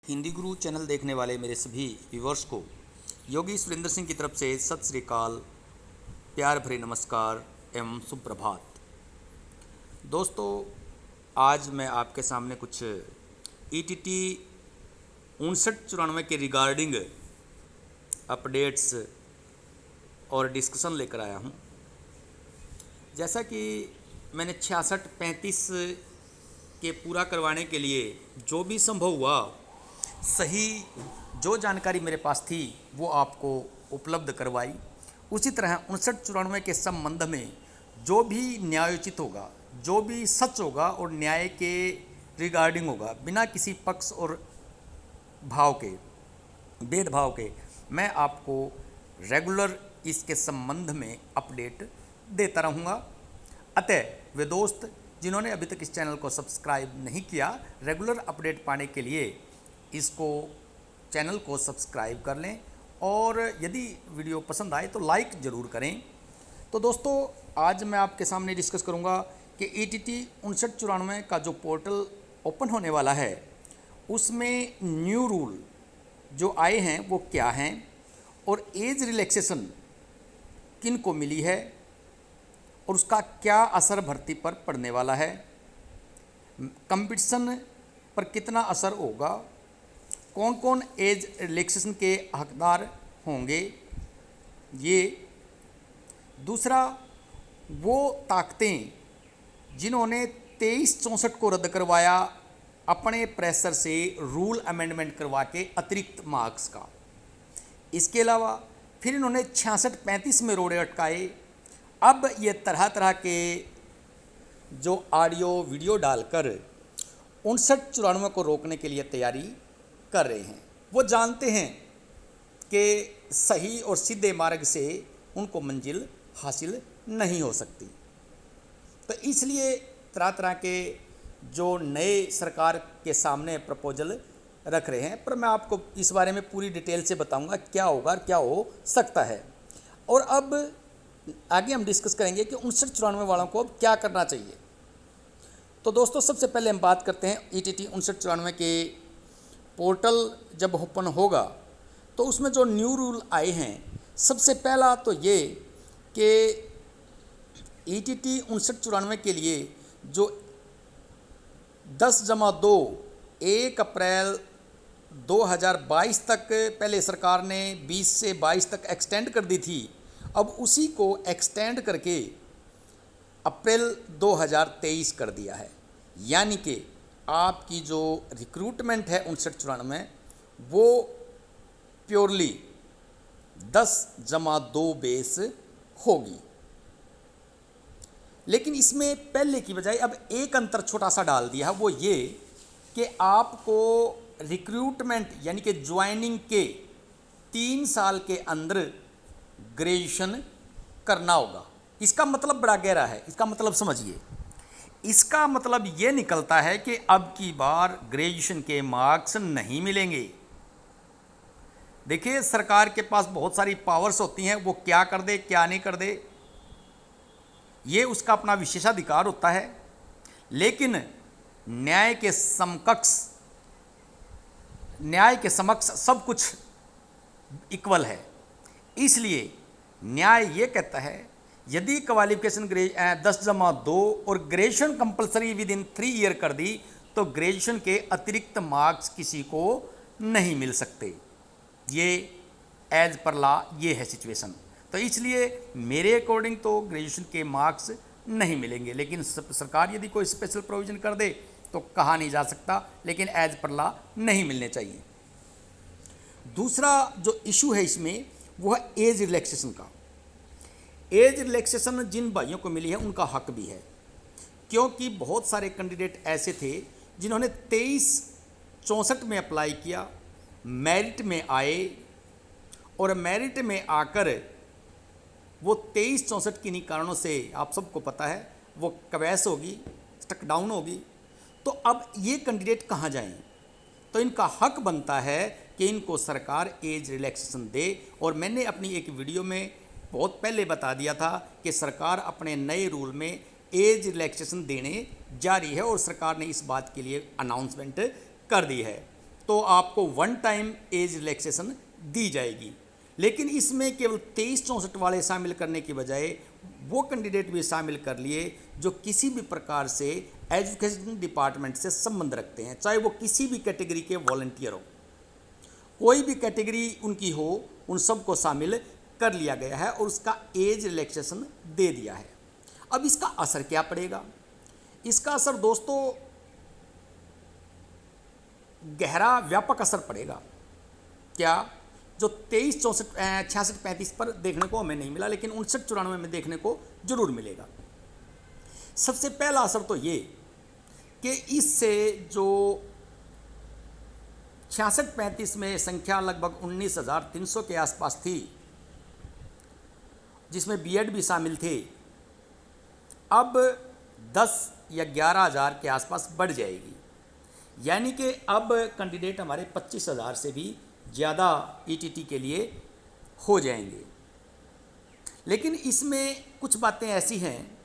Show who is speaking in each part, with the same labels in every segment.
Speaker 1: हिंदी गुरु channel देखने वाले मेरे सभी व्यूवर्स को योगी सुरेंद्र सिंह की तरफ से सत श्री अकाल, प्यार भरे नमस्कार एवं सुप्रभात। दोस्तों, आज मैं आपके सामने कुछ ETT 5994 के रिगार्डिंग अपडेट्स और डिस्कशन लेकर आया हूँ। जैसा कि मैंने 6635 के पूरा करवाने के लिए जो भी संभव हुआ, सही जो जानकारी मेरे पास थी वो आपको उपलब्ध करवाई। उसी तरह 5994 के संबंध में जो भी न्यायोचित होगा, जो भी सच होगा और न्याय के रिगार्डिंग होगा, बिना किसी पक्ष और भाव के, भेदभाव के, मैं आपको रेगुलर इसके संबंध में अपडेट देता रहूँगा। अतः वे दोस्त जिन्होंने अभी तक इस चैनल को सब्सक्राइब नहीं किया, रेगुलर अपडेट पाने के लिए इसको चैनल को सब्सक्राइब कर लें और यदि वीडियो पसंद आए तो लाइक ज़रूर करें। तो दोस्तों, आज मैं आपके सामने डिस्कस करूंगा कि ETT 5994 का जो पोर्टल ओपन होने वाला है उसमें न्यू रूल जो आए हैं वो क्या हैं और एज रिलैक्सेशन किन को मिली है और उसका क्या असर भर्ती पर पड़ने वाला है, कंपटीशन पर कितना असर होगा, कौन कौन एज रिलैक्सेशन के हकदार होंगे, ये दूसरा वो ताकतें जिन्होंने 2364 को रद्द करवाया अपने प्रेशर से रूल अमेंडमेंट करवा के अतिरिक्त मार्क्स का। इसके अलावा फिर इन्होंने 6635 में रोड़े अटकाए। अब ये तरह तरह के जो ऑडियो वीडियो डालकर 5994 को रोकने के लिए तैयारी कर रहे हैं। वो जानते हैं कि सही और सीधे मार्ग से उनको मंजिल हासिल नहीं हो सकती, तो इसलिए तरह तरह के जो नए सरकार के सामने प्रपोजल रख रहे हैं। पर मैं आपको इस बारे में पूरी डिटेल से बताऊंगा क्या होगा और क्या हो सकता है। और अब आगे हम डिस्कस करेंगे कि 5994 वालों को अब क्या करना चाहिए। तो दोस्तों, सबसे पहले हम बात करते हैं ETT 5994 के पोर्टल जब ओपन होगा तो उसमें जो न्यू रूल आए हैं। सबसे पहला तो ये कि ETT 5994 के लिए जो 10/2 1 अप्रैल 2022 तक पहले सरकार ने 20 से 22 तक एक्सटेंड कर दी थी, अब उसी को एक्सटेंड करके अप्रैल 2023 कर दिया है। यानी कि आपकी जो रिक्रूटमेंट है 5994 वो प्योरली 10/2 बेस होगी। लेकिन इसमें पहले की बजाय अब एक अंतर छोटा सा डाल दिया है, वो ये कि आपको रिक्रूटमेंट यानी कि ज्वाइनिंग के 3 साल के अंदर ग्रेजुएशन करना होगा। इसका मतलब बड़ा गहरा है, इसका मतलब समझिए। इसका मतलब ये निकलता है कि अब की बार ग्रेजुएशन के मार्क्स नहीं मिलेंगे। देखिए, सरकार के पास बहुत सारी पावर्स होती हैं, वो क्या कर दे क्या नहीं कर दे ये उसका अपना विशेषाधिकार होता है। लेकिन न्याय के समक्ष सब कुछ इक्वल है। इसलिए न्याय ये कहता है यदि क्वालिफिकेशन 10/2 और graduation compulsory with in 3 year कर दी तो ग्रेजुएशन के अतिरिक्त मार्क्स किसी को नहीं मिल सकते। ये एज पर लॉ ये है सिचुएशन। तो इसलिए मेरे अकॉर्डिंग तो ग्रेजुएशन के मार्क्स नहीं मिलेंगे। लेकिन सरकार यदि कोई स्पेशल प्रोविज़न कर दे तो कहा नहीं जा सकता, लेकिन एज पर लॉ नहीं मिलने चाहिए। दूसरा जो इशू है इसमें वो है एज रिलैक्सेशन का। एज रिलैक्सेशन जिन भाइयों को मिली है उनका हक भी है, क्योंकि बहुत सारे कैंडिडेट ऐसे थे जिन्होंने 2364 में अप्लाई किया, मेरिट में आए और मेरिट में आकर वो 2364 किन्हीं कारणों से, आप सबको पता है, वो कवैस होगी, स्टक डाउन होगी। तो अब ये कैंडिडेट कहाँ जाएं? तो इनका हक बनता है कि इनको सरकार एज रिलैक्सेशन दे। और मैंने अपनी एक वीडियो में बहुत पहले बता दिया था कि सरकार अपने नए रूल में एज रिलैक्सेशन देने जा रही है और सरकार ने इस बात के लिए अनाउंसमेंट कर दी है। तो आपको वन टाइम एज रिलैक्सेशन दी जाएगी। लेकिन इसमें केवल 23-64 वाले शामिल करने की बजाय वो कैंडिडेट भी शामिल कर लिए जो किसी भी प्रकार से एजुकेशन डिपार्टमेंट से संबंध रखते हैं, चाहे वो किसी भी कैटेगरी के वॉलंटियर हो, कोई भी कैटेगरी उनकी हो, उन सबको शामिल कर लिया गया है और उसका एज रिलैक्सेशन दे दिया है। अब इसका असर क्या पड़ेगा? इसका असर दोस्तों गहरा व्यापक असर पड़ेगा। क्या? जो 23-64-66-35 पर देखने को हमें नहीं मिला, लेकिन 59-94 में देखने को जरूर मिलेगा। सबसे पहला असर तो ये कि इससे जो 66-35 में संख्या लगभग 19,300 के आसपास थी, जिसमें बीएड भी शामिल थे, अब 10 या 11,000 के आसपास बढ़ जाएगी। यानी कि अब कैंडिडेट हमारे 25,000 से भी ज़्यादा ईटीटी के लिए हो जाएंगे। लेकिन इसमें कुछ बातें ऐसी हैं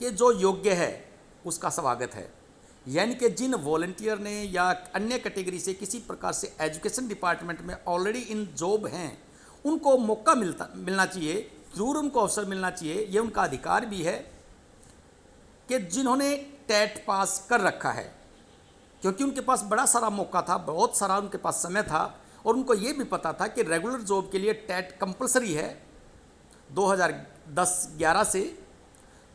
Speaker 1: कि जो योग्य है उसका स्वागत है। यानी कि जिन वॉलंटियर ने या अन्य कैटेगरी से किसी प्रकार से एजुकेशन डिपार्टमेंट में ऑलरेडी इन जॉब हैं, उनको मौका मिलना चाहिए, ज़रूर उनको अवसर मिलना चाहिए। ये उनका अधिकार भी है कि जिन्होंने टेट पास कर रखा है, क्योंकि उनके पास बड़ा सारा मौका था, बहुत सारा उनके पास समय था और उनको ये भी पता था कि रेगुलर जॉब के लिए टेट कंपलसरी है 2010-11 से।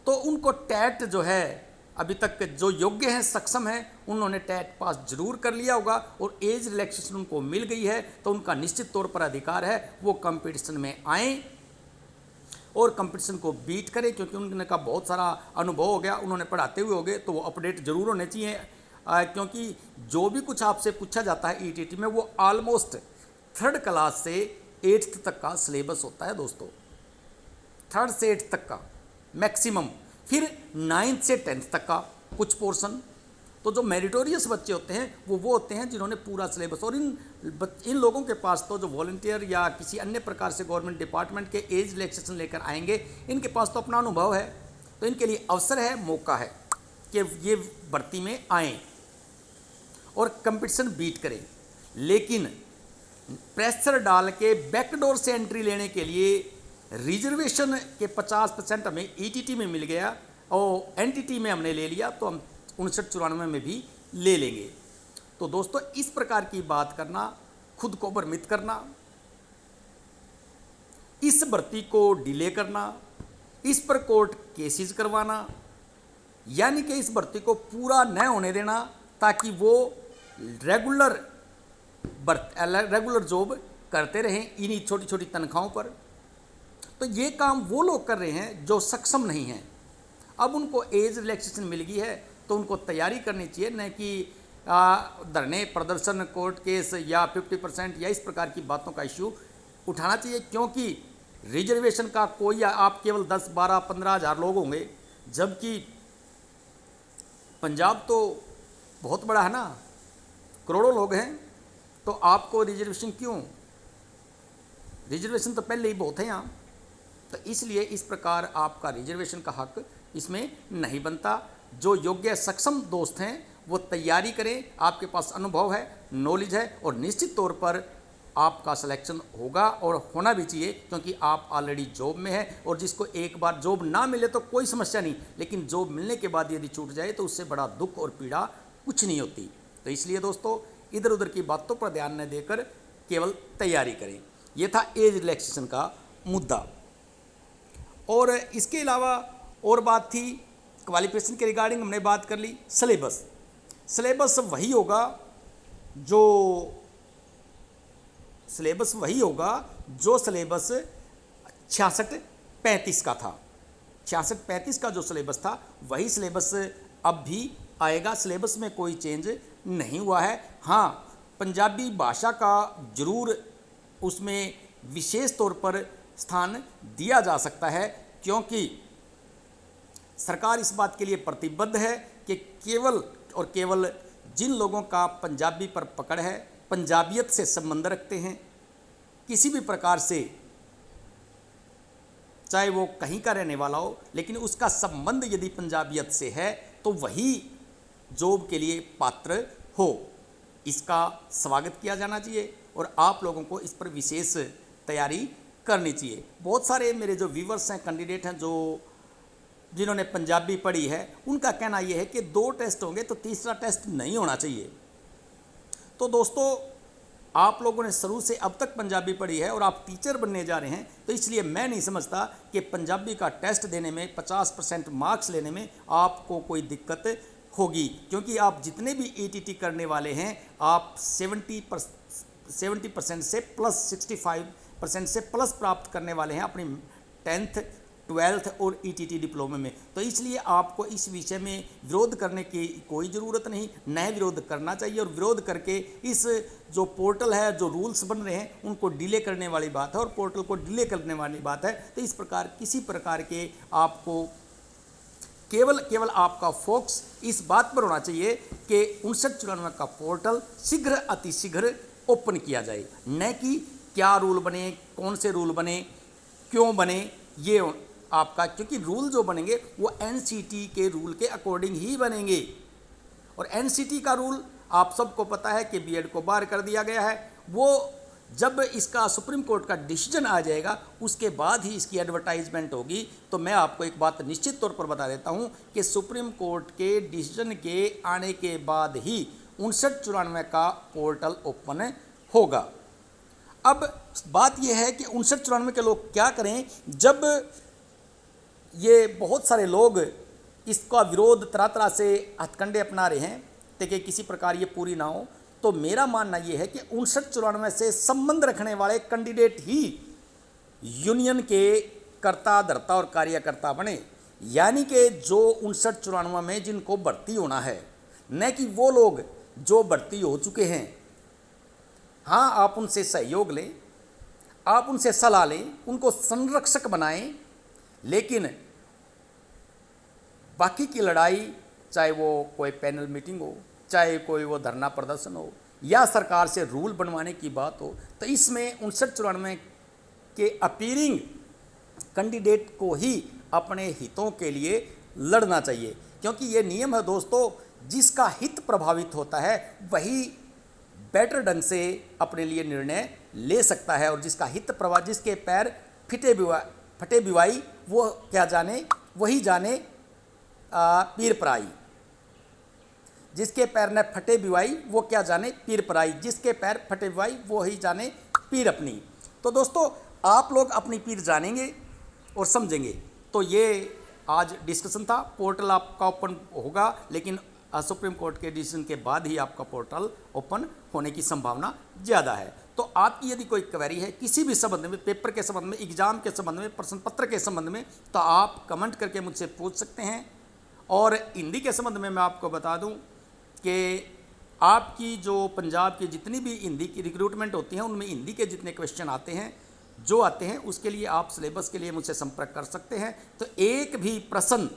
Speaker 1: तो उनको टेट जो है, अभी तक जो योग्य हैं, सक्षम हैं, उन्होंने टेट पास जरूर कर लिया होगा और एज रिलैक्सेशन उनको मिल गई है, तो उनका निश्चित तौर पर अधिकार है वो कंपटीशन में आएँ और कंपटीशन को बीट करें, क्योंकि उनका बहुत सारा अनुभव हो गया, उन्होंने पढ़ाते हुए हो गए, तो वो अपडेट जरूर होने चाहिए। क्योंकि जो भी कुछ आपसे पूछा जाता है ईटीटी में, वो ऑलमोस्ट 3rd क्लास से 8th तक का सिलेबस होता है दोस्तों, 3rd से 8th तक का मैक्सिमम, फिर 9th से 10th तक का कुछ पोर्शन। तो जो मेरिटोरियस बच्चे होते हैं वो होते हैं जिन्होंने पूरा सिलेबस, और इन लोगों के पास तो जो वॉलंटियर या किसी अन्य प्रकार से गवर्नमेंट डिपार्टमेंट के एज रिलैक्सेशन लेकर आएंगे, इनके पास तो अपना अनुभव है, तो इनके लिए अवसर है, मौका है कि ये भर्ती में आएँ और कंपटीशन बीट करें। लेकिन प्रेशर डाल के बैकडोर से एंट्री लेने के लिए रिजर्वेशन के 50% हमें ईटीटी में मिल गया और एनटीटी में हमने ले लिया, तो हम 59-94 में भी ले लेंगे। तो दोस्तों, इस प्रकार की बात करना, खुद को भ्रमित करना, इस भर्ती को डिले करना, इस पर कोर्ट केसेस करवाना, यानी कि इस भर्ती को पूरा न होने देना ताकि वो रेगुलर जॉब करते रहें इन्हीं छोटी छोटी तनख्वाहों पर, तो ये काम वो लोग कर रहे हैं जो सक्षम नहीं हैं। अब उनको एज रिलैक्सेशन मिल गई है तो उनको तैयारी करनी चाहिए, न कि धरने, प्रदर्शन, कोर्ट केस या 50% या इस प्रकार की बातों का इश्यू उठाना चाहिए। क्योंकि रिजर्वेशन का कोई, आप केवल 10, 12, 15 हज़ार लोग होंगे, जबकि पंजाब तो बहुत बड़ा है ना, करोड़ों लोग हैं, तो आपको रिजर्वेशन क्यों? रिजर्वेशन तो पहले ही बहुत है यहाँ, तो इसलिए इस प्रकार आपका रिजर्वेशन का हक इसमें नहीं बनता। जो योग्य सक्षम दोस्त हैं वो तैयारी करें, आपके पास अनुभव है, नॉलेज है, और निश्चित तौर पर आपका सिलेक्शन होगा और होना भी चाहिए, क्योंकि आप ऑलरेडी जॉब में हैं। और जिसको एक बार जॉब ना मिले तो कोई समस्या नहीं, लेकिन जॉब मिलने के बाद यदि छूट जाए तो उससे बड़ा दुख और पीड़ा कुछ नहीं होती। तो इसलिए दोस्तों, इधर उधर की बातों पर ध्यान न देकर केवल तैयारी करें। ये था एज रिलैक्सेशन का मुद्दा। और इसके अलावा और बात थी क्वालिफिकेशन के रिगार्डिंग, हमने बात कर ली। सिलेबस वही होगा जो सिलेबस 66-35 का था। 66-35 का जो सिलेबस था वही सिलेबस अब भी आएगा, सिलेबस में कोई चेंज नहीं हुआ है। हाँ, पंजाबी भाषा का जरूर उसमें विशेष तौर पर स्थान दिया जा सकता है, क्योंकि सरकार इस बात के लिए प्रतिबद्ध है कि केवल और केवल जिन लोगों का पंजाबी पर पकड़ है, पंजाबियत से संबंध रखते हैं, किसी भी प्रकार से, चाहे वो कहीं का रहने वाला हो, लेकिन उसका संबंध यदि पंजाबियत से है तो वही जॉब के लिए पात्र हो। इसका स्वागत किया जाना चाहिए और आप लोगों को इस पर विशेष तैयारी करनी चाहिए। बहुत सारे मेरे जो व्यूवर्स हैं, कैंडिडेट हैं, जो जिन्होंने पंजाबी पढ़ी है, उनका कहना यह है कि 2 टेस्ट होंगे तो तीसरा टेस्ट नहीं होना चाहिए। तो दोस्तों, आप लोगों ने शुरू से अब तक पंजाबी पढ़ी है और आप टीचर बनने जा रहे हैं, तो इसलिए मैं नहीं समझता कि पंजाबी का टेस्ट देने में 50% मार्क्स लेने में आपको कोई दिक्कत होगी, क्योंकि आप जितने भी ETT करने वाले हैं आप 70% से प्लस 65% से प्लस प्राप्त करने वाले हैं अपनी 10th 12th और ETT डिप्लोमे में। तो इसलिए आपको इस विषय में विरोध करने की कोई ज़रूरत नहीं, नए विरोध करना चाहिए और विरोध करके इस जो पोर्टल है, जो रूल्स बन रहे हैं, उनको डिले करने वाली बात है और पोर्टल को डिले करने वाली बात है। तो इस प्रकार किसी प्रकार के आपको केवल आपका फोकस इस बात पर होना चाहिए कि 5994 का पोर्टल शीघ्र अतिशीघ्र ओपन किया जाए, न कि क्या रूल बने, कौन से रूल बने, क्यों बने, ये आपका, क्योंकि रूल जो बनेंगे वो NCT के रूल के अकॉर्डिंग ही बनेंगे। और NCT का रूल आप सबको पता है कि बीएड को बाहर कर दिया गया है। वो जब इसका सुप्रीम कोर्ट का डिसीजन आ जाएगा उसके बाद ही इसकी एडवर्टाइजमेंट होगी। तो मैं आपको एक बात निश्चित तौर पर बता देता हूं कि सुप्रीम कोर्ट के डिसीजन के आने के बाद ही 5994 का पोर्टल ओपन होगा। अब बात यह है कि 5994 के लोग क्या करें, जब ये बहुत सारे लोग इसका विरोध तरह तरह से हथकंडे अपना रहे हैं ताकि किसी प्रकार ये पूरी ना हो, तो मेरा मानना ये है कि 5994 से संबंध रखने वाले कैंडिडेट ही यूनियन के कर्ता धर्ता और कार्यकर्ता बने, यानी कि जो 5994 में जिनको भर्ती होना है, न कि वो लोग जो भर्ती हो चुके हैं। हाँ, आप उनसे सहयोग लें, आप उनसे सलाह लें, उनको संरक्षक बनाएं, लेकिन बाकी की लड़ाई, चाहे वो कोई पैनल मीटिंग हो, चाहे कोई वो धरना प्रदर्शन हो या सरकार से रूल बनवाने की बात हो, तो इसमें 5994 के अपीयरिंग कैंडिडेट को ही अपने हितों के लिए लड़ना चाहिए, क्योंकि ये नियम है दोस्तों, जिसका हित प्रभावित होता है वही बेटर ढंग से अपने लिए निर्णय ले सकता है, और जिसका हित प्रभावित, जिसके पैर फटे बिवाई वो क्या जाने, वही जाने पीर पराई। जिसके पैर न फटे बिवाई वो क्या जाने पीर पराई, जिसके पैर फटे बिवाई वो ही जाने पीर अपनी। तो दोस्तों, आप लोग अपनी पीर जानेंगे और समझेंगे। तो ये आज डिस्कशन था। पोर्टल आपका ओपन होगा, लेकिन सुप्रीम कोर्ट के डिसीजन के बाद ही आपका पोर्टल ओपन होने की संभावना ज़्यादा है। तो आपकी यदि कोई क्वेरी है किसी भी संबंध में, पेपर के संबंध में, एग्ज़ाम के संबंध में, प्रश्न पत्र के संबंध में, तो आप कमेंट करके मुझसे पूछ सकते हैं। और हिंदी के संबंध में मैं आपको बता दूं कि आपकी जो पंजाब की जितनी भी हिंदी की रिक्रूटमेंट होती है, उनमें हिंदी के जितने क्वेश्चन आते हैं, जो आते हैं, उसके लिए आप सिलेबस के लिए मुझसे संपर्क कर सकते हैं। तो एक भी प्रश्न,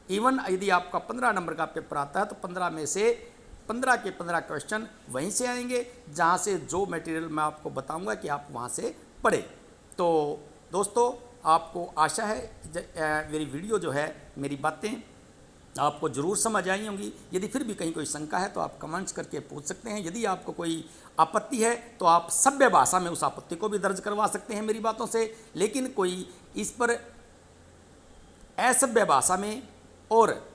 Speaker 1: इवन यदि आपका 15 नंबर का पेपर आता है, तो 15 में से 15 के 15 क्वेश्चन वहीं से आएंगे, जहाँ से जो मटेरियल मैं आपको बताऊंगा कि आप वहाँ से पढ़ें। तो दोस्तों, आपको आशा है मेरी वीडियो जो है, मेरी बातें आपको ज़रूर समझ आई होंगी। यदि फिर भी कहीं कोई शंका है तो आप कमेंट्स करके पूछ सकते हैं। यदि आपको कोई आपत्ति है तो आप सभ्य भाषा में उस आपत्ति को भी दर्ज करवा सकते हैं मेरी बातों से, लेकिन कोई इस पर असभ्य भाषा में और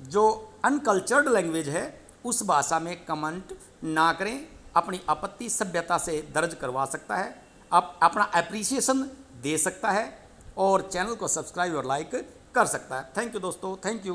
Speaker 1: जो अनकल्चर्ड लैंग्वेज है उस भाषा में कमेंट ना करें। अपनी आपत्ति सभ्यता से दर्ज करवा सकता है, आप अपना एप्रिसिएशन दे सकता है और चैनल को सब्सक्राइब और लाइक कर सकता है। थैंक यू दोस्तों, थैंक यू।